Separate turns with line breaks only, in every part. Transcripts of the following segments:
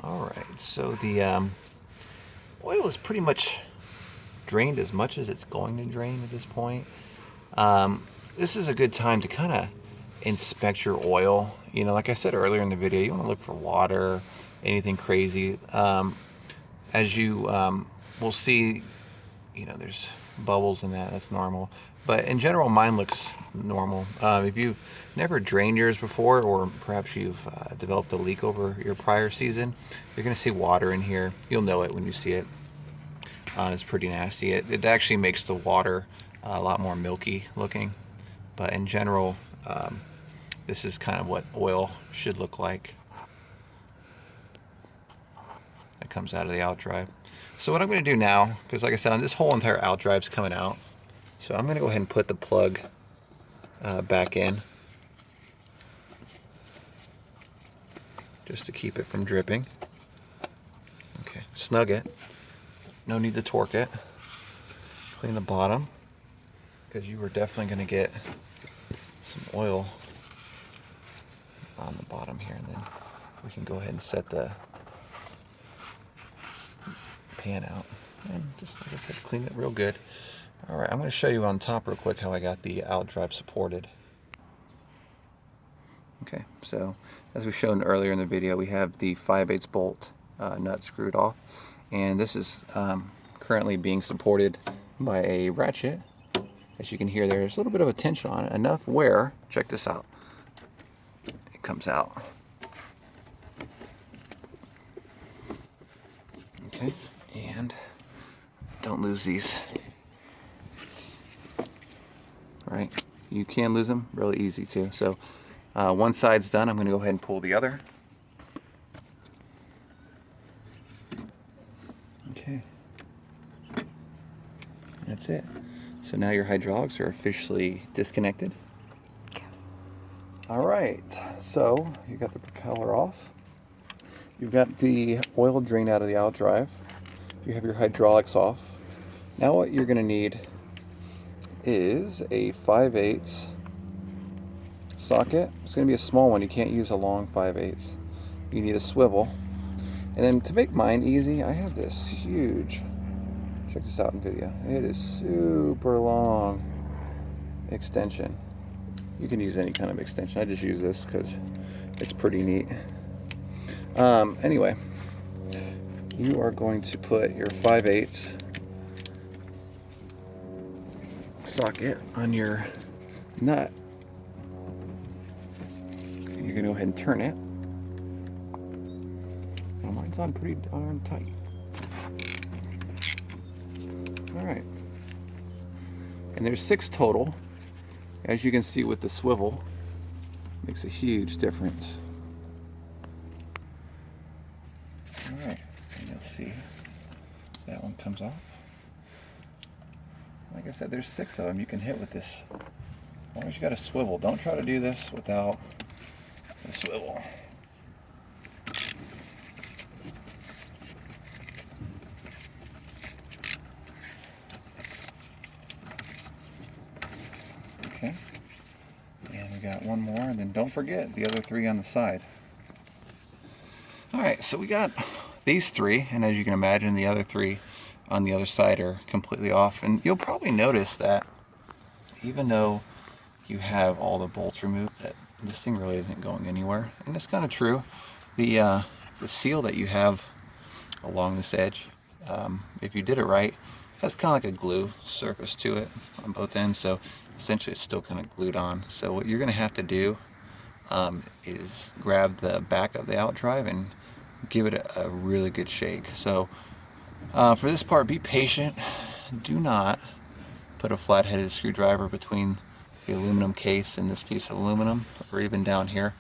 Alright, so the oil is pretty much drained as much as it's going to drain at this point. This is a good time to kind of inspect your oil. You know, like I said earlier in the video, you want to look for water, anything crazy. As you will see, you know, there's bubbles in that, that's normal. But in general, mine looks normal. If you've never drained yours before, or perhaps you've developed a leak over your prior season, you're gonna see water in here. You'll know it when you see it. It's pretty nasty. It actually makes the water a lot more milky looking. But in general, this is kind of what oil should look like. That comes out of the Outdrive. So what I'm going to do now, because like I said, on this whole entire Outdrive's coming out, so I'm going to go ahead and put the plug back in, just to keep it from dripping. Okay, snug it. No need to torque it. Clean the bottom, because you are definitely going to get some oil on the bottom here, and then we can go ahead and set the pan out and just, like I said, clean it real good. All right, I'm going to show you on top real quick how I got the Outdrive supported. Okay, so as we showed earlier in the video, we have the 5/8 bolt nut screwed off, and this is currently being supported by a ratchet. As you can hear, there's a little bit of a tension on it, enough where, check this out, it comes out. Okay, and don't lose these. Right, you can lose them really easy too. So one side's done. I'm going to go ahead and pull the other. Okay, that's it. So now your hydraulics are officially disconnected. All right, so you got the propeller off. You've got the oil drain out of the Outdrive. You have your hydraulics off. Now what you're going to need is a 5/8 socket. It's going to be a small one. You can't use a long 5/8. You need a swivel. And then to make mine easy, I have this huge, check this out in video, it is super long extension. You can use any kind of extension. I just use this because it's pretty neat. Anyway, you are going to put your 5/8 socket on your nut. You're going to go ahead and turn it. Well, mine's on pretty darn tight. Alright. And there's 6 total. As you can see with the swivel, makes a huge difference. Alright, and you'll see that one comes off. Like I said, there's 6 of them you can hit with this. As long as you got a swivel. Don't try to do this without the swivel. Okay, and we got one more, and then don't forget the other 3 on the side. Alright, so we got these 3, and as you can imagine, the other 3 on the other side are completely off. And you'll probably notice that even though you have all the bolts removed, that this thing really isn't going anywhere. And it's kind of true. The seal that you have along this edge, if you did it right, has kind of like a glue surface to it on both ends, so essentially it's still kind of glued on. So what you're going to have to do is grab the back of the Outdrive and give it a really good shake. So for this part, be patient. Do not put a flat-headed screwdriver between the aluminum case and this piece of aluminum, or even down here.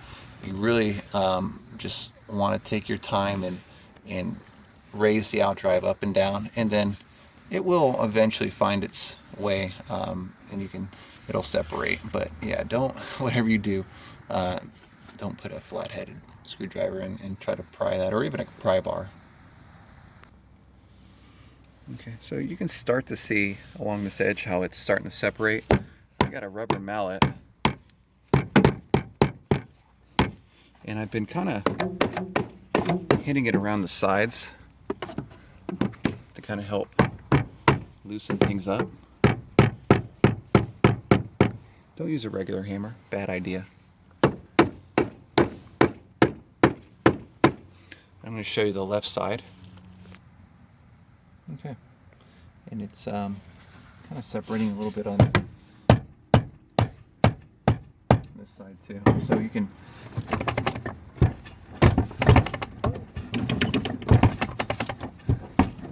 You really just want to take your time and raise the Outdrive up and down, and then it will eventually find its way, and it'll separate. But yeah, don't, whatever you do, don't put a flat-headed screwdriver in and try to pry that, or even a pry bar. Okay, so you can start to see along this edge how it's starting to separate. I got a rubber mallet, and I've been kind of hitting it around the sides to kind of help loosen things up. Don't use a regular hammer, bad idea. I'm going to show you the left side. Okay, and it's kind of separating a little bit on this side too, so you can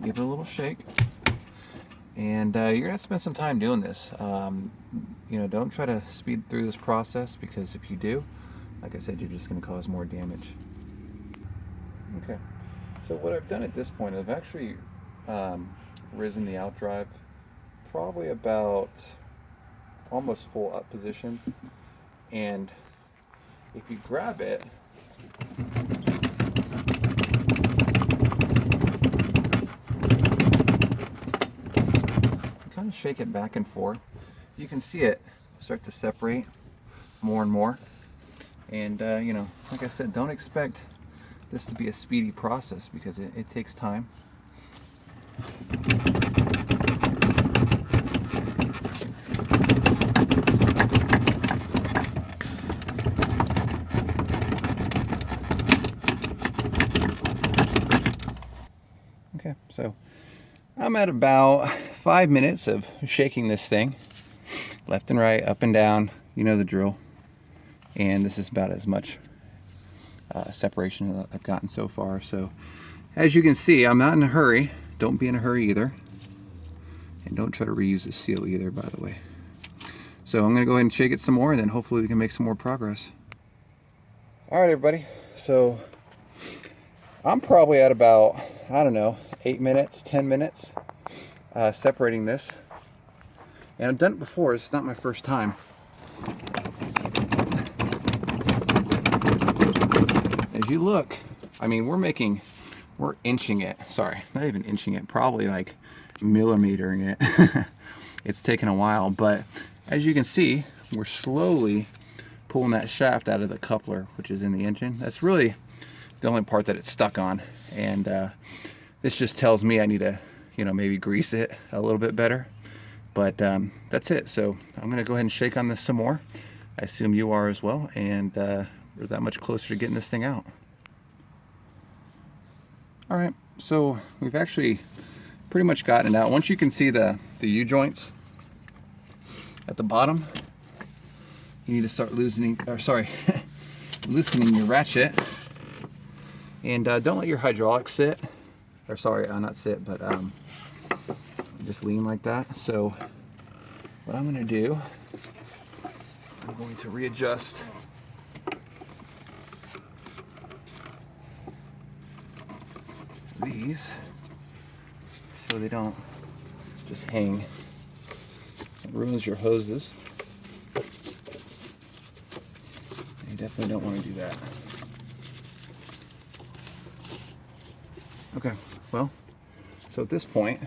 give it a little shake. And you're going to spend some time doing this. You know, don't try to speed through this process, because if you do, like I said, you're just going to cause more damage. Okay, so what I've done at this point, I've actually risen the Outdrive probably about almost full up position, and if you grab it, kind of shake it back and forth, you can see it start to separate more and more. And you know, like I said, don't expect this to be a speedy process, because it takes time. Okay, so I'm at about 5 minutes of shaking this thing left and right, up and down, you know the drill. And this is about as much separation that I've gotten so far. So as you can see, I'm not in a hurry. Don't be in a hurry either. And don't try to reuse this seal either, by the way. So I'm gonna go ahead and shake it some more, and then hopefully we can make some more progress. All right, everybody. So I'm probably at about, I don't know, 8 minutes, 10 minutes separating this. And I've done it before, it's not my first time. As you look, I mean, we're inching it. Sorry, not even inching it, probably like millimetering it. It's taken a while, but as you can see, we're slowly pulling that shaft out of the coupler, which is in the engine. That's really the only part that it's stuck on. And this just tells me I need to, you know, maybe grease it a little bit better. But that's it. So I'm gonna go ahead and shake on this some more. I assume you are as well, and we're that much closer to getting this thing out. All right, so we've actually pretty much gotten it out. Once you can see the U-joints at the bottom, you need to start loosening your ratchet. And don't let your hydraulics sit, or sorry, not sit, but just lean like that. So what I'm gonna do, I'm going to readjust these so they don't just hang. It ruins your hoses. You definitely don't want to do that. Okay, well, so at this point,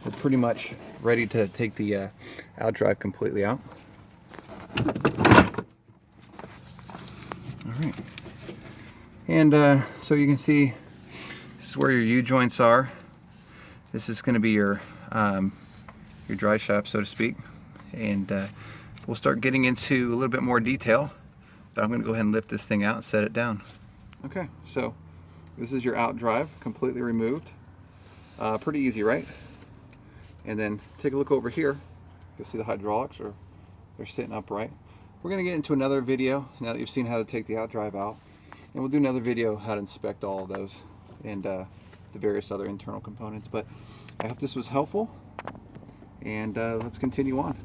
we're pretty much ready to take the Outdrive completely out. All right, and so you can see this is where your U-joints are. This is going to be your dry shaft, so to speak, and we'll start getting into a little bit more detail. But I'm going to go ahead and lift this thing out and set it down. Okay, so this is your Outdrive, completely removed. Pretty easy, right? And then take a look over here. You'll see the hydraulics they're sitting upright. We're going to get into another video now that you've seen how to take the Outdrive out, and we'll do another video how to inspect all of those and the various other internal components. But I hope this was helpful, and let's continue on.